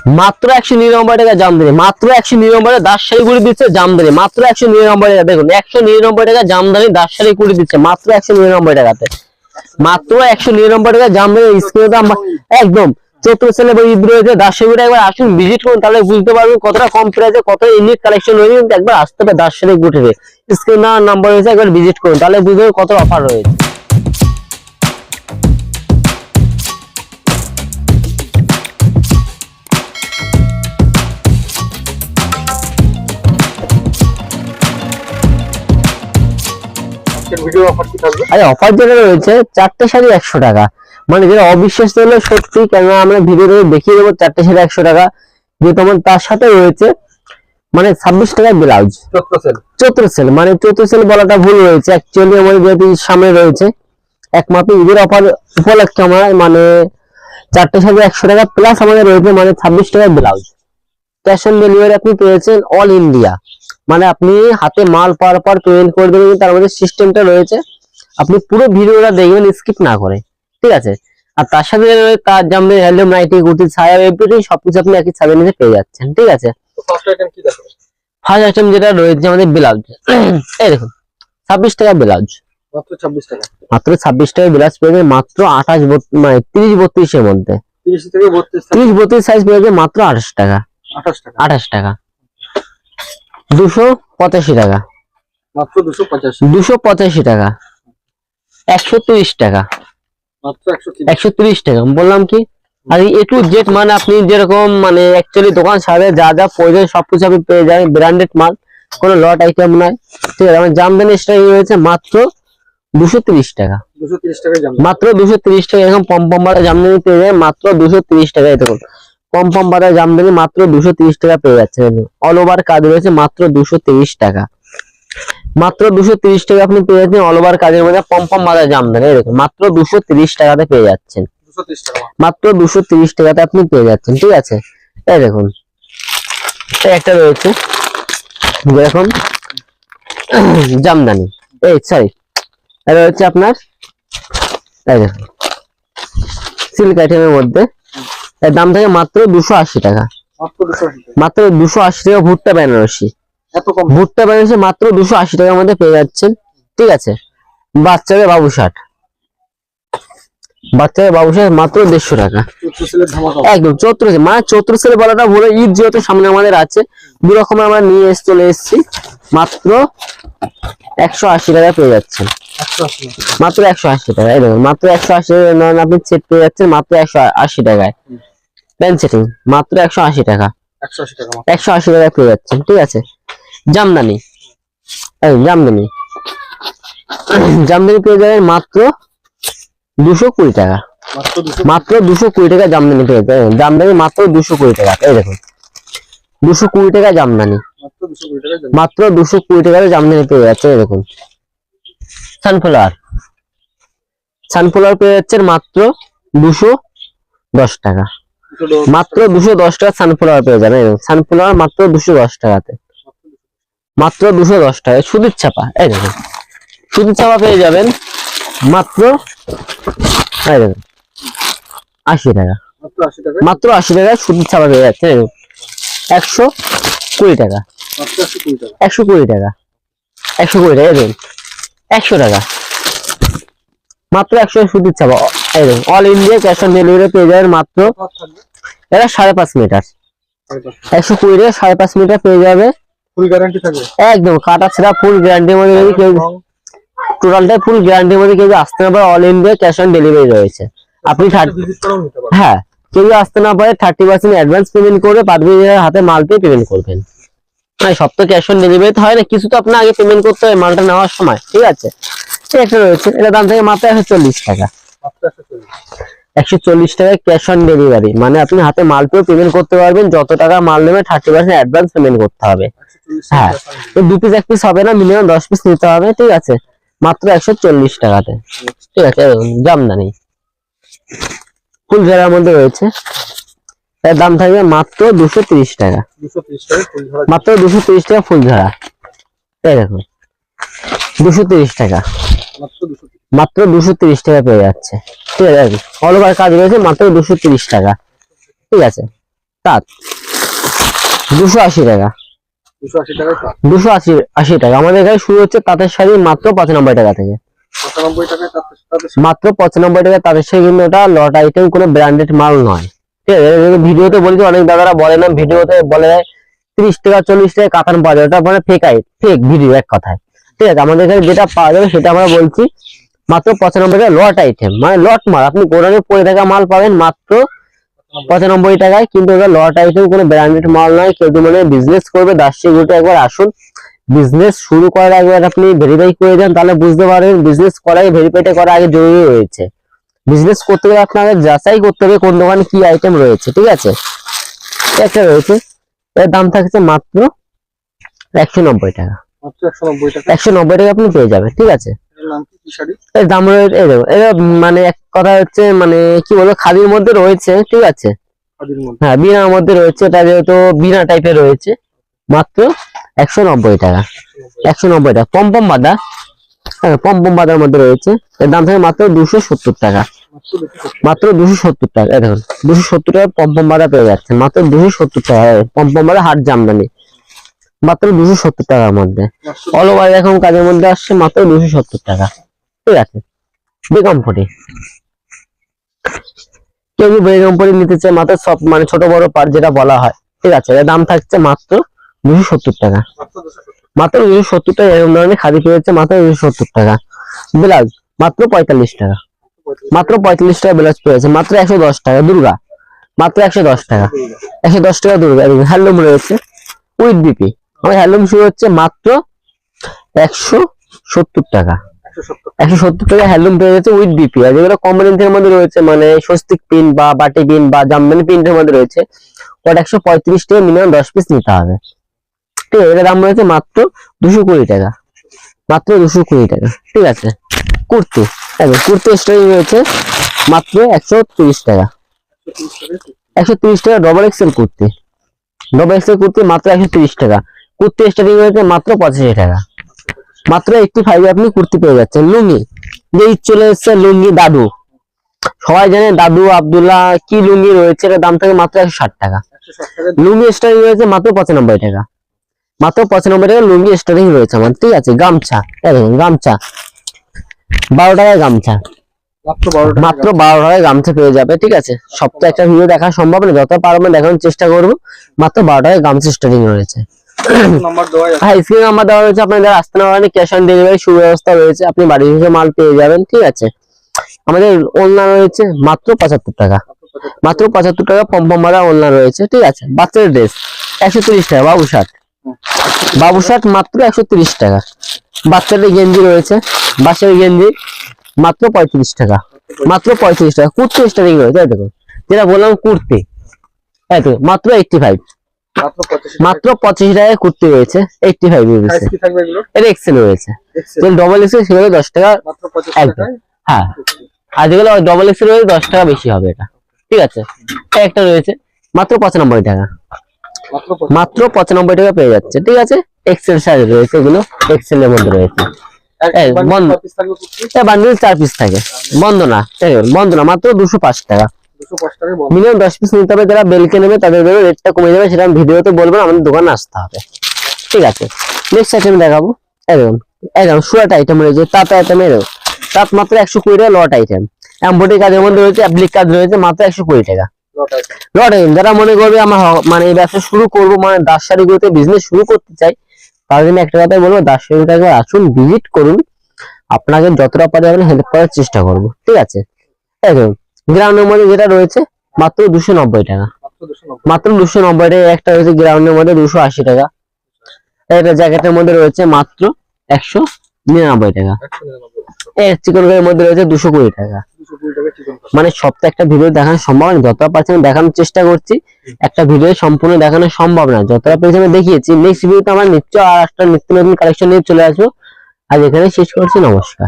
মাত্র 199 টাকা জামদানি, মাত্র 199 দাস শাড়ি করে দিচ্ছে জামদানি, মাত্র 199 টাকা। দেখুন 199 টাকা জামদানি দাস শাড়ি করে দিচ্ছে মাত্র 199 টাকাতে, মাত্র 199 টাকা জামদানি। স্ক্রিনে দাম একদম চৈত্র সেলে ঈদ রয়েছে, দাস শাড়ি একবার আসুন ভিজিট করুন, তাহলে বুঝতে পারবেন কতটা কম প্রাইসে কত ইউনিক কালেকশন রয়েছে। কিন্তু একবার আসতে হবে দাস শাড়ি গুঠে, স্ক্রিনে নাম্বার রয়েছে, একবার ভিজিট করুন, তাহলে বুঝবেন কত অফার রয়েছে। অফার যেটা রয়েছে 4টে শাড়ি 100 টাকা, মানে যেটা অবিশ্বাস হলো সত্যি, কেন আমরা ভিডিও দেখিয়ে দেবো 4টে শাড়ি 100 টাকা। যে তোমার তার সাথে রয়েছে মানে 26 টাকা ব্লাউজ, চৈত্র সেল, মানে চৈত্র সেল বলাটা ভুল রয়েছে, অ্যাকচুয়ালি আমাদের যেহেতু সামনে রয়েছে একমাত্র ঈদের অফার উপলক্ষে আমরা মানে 4টে শাড়ি 100 টাকা প্লাস আমাদের রয়েছে মানে 26 টাকা ব্লাউজ। ক্যাশ অন ডেলিভারি আপনি পেয়েছেন অল ইন্ডিয়া, মানে আপনি হাতে মাল পাওয়ার পর পেমেন্ট করে দেবেন, তার মধ্যে সিস্টেমটা রয়েছে। আপনি পুরো ভিডিওটা দেখবেন স্কিপ না করে, ঠিক আছে। আর তার সাথে তার জামদানি, হ্যান্ডলুম, নাইটি, কুর্তি, ছায়া, এভরিথিং সবকিছু আপনি একই ছাদের নিচে পেয়ে যাচ্ছেন, ঠিক আছে। ফার্স্ট আইটেম যেটা রয়েছে আমাদের ব্লাউজ, এই দেখুন 26 টাকা ব্লাউজ, মাত্র 26 টাকা, মাত্র 26 টাকা ব্লাউজ পেয়ে মাত্র 28 মানে 30-32 এর মধ্যে, 30-32 সাইজ পেয়ে মাত্র 28 টাকা, 28 টাকা। 285 টাকা, মাত্র 285 টাকা। 130 টাকা, মাত্র 130 টাকা। বললাম কি, আর এ টু জেড মানে আপনি যেরকম মানে অ্যাকচুয়ালি দোকান সাথে যা যা প্রয়োজন সবকিছু আপনি পেয়ে যাবেন, ব্র্যান্ডেড মাল, কোনো লট আইটেম নয়, ঠিক আছে। আমার জামদানি স্টাইল রয়েছে মাত্র 230 টাকা, 230 টাকা মাত্র 230 টাকা। এরকম পম বাড়া জামদানি পেয়ে যাবেন মাত্র 230 টাকায়। দেখুন পম বাড়া জামদানি মাত্র 230 টাকা পেয়ে যাচ্ছে, অল ওভার কাজ রয়েছে মাত্র 230 টাকা, মাত্র 230 টাকা আপনি পেয়ে যাচ্ছেন অল ওভার কাজের মধ্যে পম বাড়া জামদানি। দেখুন মাত্র 230 টাকাতে পেয়ে যাচ্ছেন, মাত্র 230 টাকাতে আপনি পেয়ে যাচ্ছেন, ঠিক আছে। এই দেখুন একটা রয়েছে দেখুন জামদানি, এই সরি এটা হচ্ছে আপনার এই দেখুন সিল্ক আইটেমের মধ্যে, এর দাম থাকে মাত্র 280 টাকা, মাত্র 280 টাকা। ভুট্টা বেনারসি, ভুট্টা বেনারসি মাত্র 280 টাকার মধ্যে পেয়ে যাচ্ছেন, ঠিক আছে। বাচ্চাদের বাবু শার্ট, বাচ্চাদের বাবু শার্ট মাত্র 150 টাকা, একদম চৈত্র সেল, মানে চৈত্র সেল বলাটা ভুলে, ঈদ যেহেতু সামনে আমাদের আছে, দু রকমের আমরা নিয়ে চলে এসেছি, মাত্র 180 টাকা পেয়ে যাচ্ছেন, মাত্র 180 টাকা। এই দেখুন মাত্র 180 টাকা আপনি সেট পেয়ে যাচ্ছেন মাত্র 180 টাকায়। প্যান্ট সেটিং মাত্র 180 টাকা, 180 টাকা পেয়ে যাচ্ছেন, ঠিক আছে। জামদানি, জামদানি জামদানি পেয়ে যাবেন মাত্র 220 টাকা, মাত্র 220 টাকা জামদানি পেয়ে যাবেন, জামদানি মাত্র 220 টাকা। এই দেখুন 220 টাকা জামদানি, মাত্র 220 টাকা জামদানি পেয়ে যাচ্ছে। এই দেখুন সানফ্লাওয়ার, সানফ্লাওয়ার পেয়ে যাচ্ছেন মাত্র 210 টাকা, মাত্র 210 টাকা সানফ্লাওয়ার পেয়ে যাবেন। সানফ্লাওয়ার মাত্র 210 টাকাতে, মাত্র 210 টাকা। সুতির ছাপা, এই দেখুন সুতির ছাপা পেয়ে যাবেন মাত্র 80 টাকা, মাত্র 80 টাকা সুতির ছাপা পেয়ে যাচ্ছে। 120 টাকা, 120 টাকা, 120 টাকা। দেখুন 100 টাকা, মাত্র 100 সুতির ছাপা। এই দেখুন all India cash on delivery পেয়ে যাবেন মাত্র, এটা 5.5 মিটার, 120 টাকা 5.5 মিটার পেয়ে যাবে, ফুল গ্যারান্টি থাকবে, একদম কাটা ছেঁড়া ফুল গ্যারান্টির মধ্যে। যদি কেউ টোটালটাই ফুল গ্যারান্টির মধ্যে কেউ আসতে না পারে, all India cash on delivery রয়েছে। আপনি হ্যাঁ কেউ আসতে না পারে 30% অ্যাডভান্স পেমেন্ট করে 5,000 হাতে মাল পেয়ে পেমেন্ট করবেন। সব তো ক্যাশ অন ডেলিভারি হয় না, কিছু তো আপনার আগে পেমেন্ট করতে হয় মালটা নেওয়ার সময়, ঠিক আছে। একটা রয়েছে, এটা দাম থাকে মাত্র 140 টাকা, 140 টাকা ক্যাশ অন ডেলিভারি, মানে আপনি হাতে মাল পেয়ে পেমেন্ট করতে পারবেন। যত টাকা মাল নেবে 30% অ্যাডভান্স পেমেন্ট করতে হবে। হ্যাঁ তো 2 পিস 1 পিস হবে না, মিনিমাম 10 পিস নিতে হবে, ঠিক আছে। মাত্র 140 টাকাতে, ঠিক আছে। জামদানি ফুল ঝাড়ার মধ্যে রয়েছে, এর দাম থাকবে মাত্র 230 টাকা, মাত্র 230 টাকা ফুল ঝাড়া। এই দেখুন 230 টাকা, মাত্র 230 টাকা পেয়ে যাচ্ছে, ঠিক আছে। অল ওভার কাজ রয়েছে মাত্র 230 টাকা, ঠিক আছে। তাঁত 280 টাকা, 280 টাকায় তাঁত। 280 টাকা। আমাদের এখানে শুরু হচ্ছে তাঁতের শাড়ি মাত্র 95 টাকা থেকে। 95 টাকায় তাঁতের মাত্র 95 টাকা তাঁতের শাড়ি, কিন্তু এটা লট আইটেম, কোনো ব্র্যান্ডেড মাল নয়। ঠিক আছে, ভিডিওতে বলছি, অনেক দাদারা বলে না, ভিডিওতে বলে 30 টাকা 40 টাকা কাতান পাওয়া যায়, ওটা মানে ফেক ভিডিও এক কথায়। ঠিক আছে, আমাদের এখানে যেটা পাওয়া যাবে সেটা আমরা বলছি, মাত্র 95 টাকা লট আইটেম, মানে লট মাল। আপনি গোডাউনে পড়ে থাকা মাল পাবেন মাত্র 95 টাকায়, কিন্তু এটা লট আইটেম, কোনো ব্র্যান্ডেড মাল নয়। কেউ যদি মানে বিজনেস করবে, দার্শিক গ্রুপে একবার আসুন, বিজনেস শুরু করার আগে আপনি ভেরিফাই করে দেন, তাহলে বুঝতে পারবেন বিজনেস করার ভেরিফাইটা করা আগে জরুরি রয়েছে। বিজনেস করতে গেলে আপনাকে যাচাই করতে হবে কোন দোকানে কি আইটেম রয়েছে। ঠিক আছে, একটা রয়েছে, এর দাম থাকছে মাত্র 190 টাকা। মাত্র 190 টাকা। 190 টাকা আপনি পেয়ে যাবেন। ঠিক আছে, এর নাম কি শাড়ি? এর দাম রয়েছে, এর মানে এক কথা হচ্ছে, মানে কি বলবো, খাদির মধ্যে রয়েছে। ঠিক আছে, খাদির মধ্যে, হ্যাঁ বিনার মধ্যে রয়েছে, এটা যেহেতু বিনা টাইপের রয়েছে, মাত্র 190 টাকা। 190 টাকা পম্পম বাঁধা, হ্যাঁ পম্পম বাঁধার মধ্যে রয়েছে, এর দাম থাকে মাত্র 270 টাকা। মাত্র 270 টাকা। এই দেখুন 270 টাকা পম্পম বাঁধা পেয়ে যাচ্ছে, মাত্র 270 টাকা। পম্পম বাঁধা হাট জামদানি, মাত্র 270 টাকার মধ্যে। অল ওভার এখন কাজের মধ্যে আসছে, মাত্র 270 টাকা। ঠিক আছে, বেগমপুরি, কেউ যদি বেগমপুরি নিতে চায়, মাত্র সব মানে ছোট বড় পার যেটা বলা হয়। ঠিক আছে, এর দাম থাকছে মাত্র 270 টাকা। মাত্র 270 টাকা। এরকম ধরনের খাদি পেয়েছে মাত্র 270 টাকা। ব্লাউজ মাত্র 45 টাকা। মাত্র 45 টাকা ব্লাউজ পেয়েছে। মাত্র 110 টাকা দুর্গা, মাত্র 110 টাকা। 110 টাকা দুর্গা। হ্যান্ডলুম রয়েছে উইথ বিপি, আমার হ্যান্ডলুম শুরু হচ্ছে মাত্র 170 টাকা। 170 টাকা হ্যান্ডলুম পেয়ে যাচ্ছে উইথ বিপি। আর যেগুলো কম রেঞ্জের মধ্যে রয়েছে, মানে স্বস্তিক পিন বা বাটি পিন বা জামদানি প্রিন্টের মধ্যে রয়েছে, ওটা 135 টাকা, মিনিমাম 10 পিস নিতে হবে। ঠিক আছে, এটার দাম রয়েছে মাত্র 220 টাকা। মাত্র 220 টাকা। ঠিক আছে, কুর্তি, কুর্তি স্টাইল রয়েছে মাত্র 130 টাকা। 130 টাকা double XL kurti, double XL kurti মাত্র 130 টাকা। কুর্তি স্টাইল রয়েছে মাত্র 85 টাকা। মাত্র 85 আপনি কুর্তি পেয়ে যাচ্ছেন। লুঙ্গি, যে চলে এসছে লুঙ্গি দাদু, সবাই জানে দাদু আব্দুল্লাহ কি লুঙ্গি রয়েছে, এর দাম থাকে মাত্র 160 টাকা। লুঙ্গি স্টাইল রয়েছে মাত্র 95 টাকা। মাত্র 95 টাকা লুঙ্গি স্টারিং রয়েছে আমার। ঠিক আছে, গামছা, গামছা 12 টাকায় গামছা, মাত্র 12 টাকায় গামছা পেয়ে যাবে। ঠিক আছে, সব তো একটা ভিডিও দেখা সম্ভব না, যত পারবো দেখানোর চেষ্টা করবো। মাত্র 12 টাকায় গামছা স্টারিং রয়েছে। হ্যাঁ, স্ক্রিন নাম্বার দেওয়া রয়েছে, আপনাদের আসতে না পারেন ক্যাশ অন ডেলিভারি সুব্যবস্থা রয়েছে, আপনি বাড়ি থেকে মাল পেয়ে যাবেন। ঠিক আছে, আমাদের ওড়না রয়েছে মাত্র 75 টাকা। মাত্র 75 টাকা পম্পম বাঁধা ওড়না রয়েছে। ঠিক আছে, বাচ্চাদের ড্রেস 130 টাকা। বাবু শার্ট, বাবু শার্ট মাত্র 130 টাকা। বাচ্চাদের গেঞ্জি রয়েছে, বাচ্চাদের গেঞ্জি মাত্র 35 টাকা। মাত্র 35 টাকা। কুর্তি স্টারিং রয়েছে, দেখুন যেটা বললাম কুর্তি, মাত্র 85। মাত্র 85 টাকায় কুর্তি রয়েছে 85 রয়েছে। এটা এক্সেল রয়েছে, ডবল এক্সেল সেগুলো 10 টাকা একদম। হ্যাঁ, আর যেগুলো ডবল এক্সেল রয়েছে 10 টাকা বেশি হবে এটা। ঠিক আছে, একটা রয়েছে মাত্র 95 টাকা। মাত্র 95 টাকা পেয়ে যাচ্ছে। ঠিক আছে, এক্সেল সাইজ রয়েছে, এগুলো এক্সেল এর মধ্যে রয়েছে। বান্ডিল 4 পিস থাকে, বন্দনা, বন্দনা মাত্র 205 টাকা। মিনিমাম 10 পিস নিতে হবে। যারা বেলকে নেবে তাদের রেটটা কমে যাবে, সেটা আমি ভিডিওতে বলবো, আমাদের দোকানে আসতে হবে। ঠিক আছে, নেক্সট আইটেম দেখাবো। একদম শর্ট আইটেম রয়েছে, তাঁত আইটেম, তাঁত মাত্র 120 টাকা লট আইটেম। এমব্রয়ডারি কাজের মধ্যে রয়েছে, অ্যাপ্লিক কাজ রয়েছে, মাত্র 120 টাকা লট আইটেম। যারা মনে করবে আমার মানে এই ব্যবসা শুরু করবো, মানে দাস শাড়িগুলোতে বিজনেস শুরু করতে চাই, তার জন্য একটা কথাই বলবো, দাস শাড়িটা একবার আসুন, ভিজিট করুন, আপনাকে যতটা পারি আমি হেল্প করার চেষ্টা করবো। ঠিক আছে, একদম গ্রাউন্ডের মধ্যে যেটা রয়েছে মাত্র 290 টাকা। মাত্র 290 টাকা। একটা রয়েছে গ্রাউন্ডের মধ্যে 280 টাকা। একটা জ্যাকেটের মধ্যে রয়েছে মাত্র 199 টাকা। চিকন কারের মধ্যে রয়েছে 220 টাকা। মানে সপ্তাহে একটা ভিডিও দেখানো সম্ভব না, যতটা পারছি আমি দেখানোর চেষ্টা করছি। একটা ভিডিও সম্পূর্ণ দেখানো সম্ভব না, যতটা পেরেছি আমি দেখিয়েছি। নেক্সট ভিডিওতে আমার নিশ্চয় আর একটা নিত্য নতুন কালেকশন নিয়ে চলে আসবো। আজ এখানে শেষ করছি, নমস্কার।